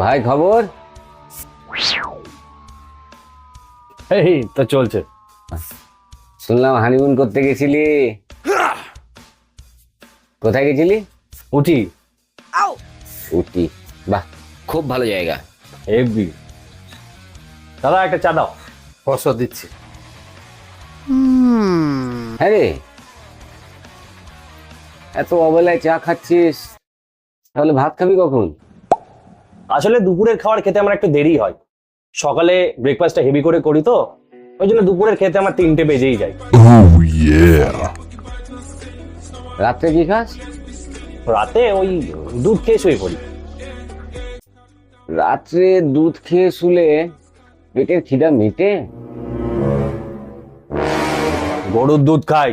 ভাই খবর? এই তো চলছে। শুনলাম হানিমুন করতে গেছিলি। কোথায় গেছিলি? উঠি। উটি, বাহ, খুব ভালো জায়গা। হেভি। দাদা একটা চা দাও। বসো দিচ্ছি। হ্যাঁ রে, এত অবেলায় চা খাচ্ছিস, তাহলে ভাত খাবি কখন? আসলে দুপুরের খাবার খেতে আমার একটু দেরি হয়। সকালে ব্রেকফাস্টটা হেভি করে করি তো, ওই জন্য দুপুরের খেতে আমার 3টে বেজেই যায়। রাত্রে কি খাস? রাতে ওই দুধ খেয়ে শুয়ে পড়ি। রাত্রে দুধ খেয়ে শুলে পেটের খিদা মেটে? গরুর দুধ খাই।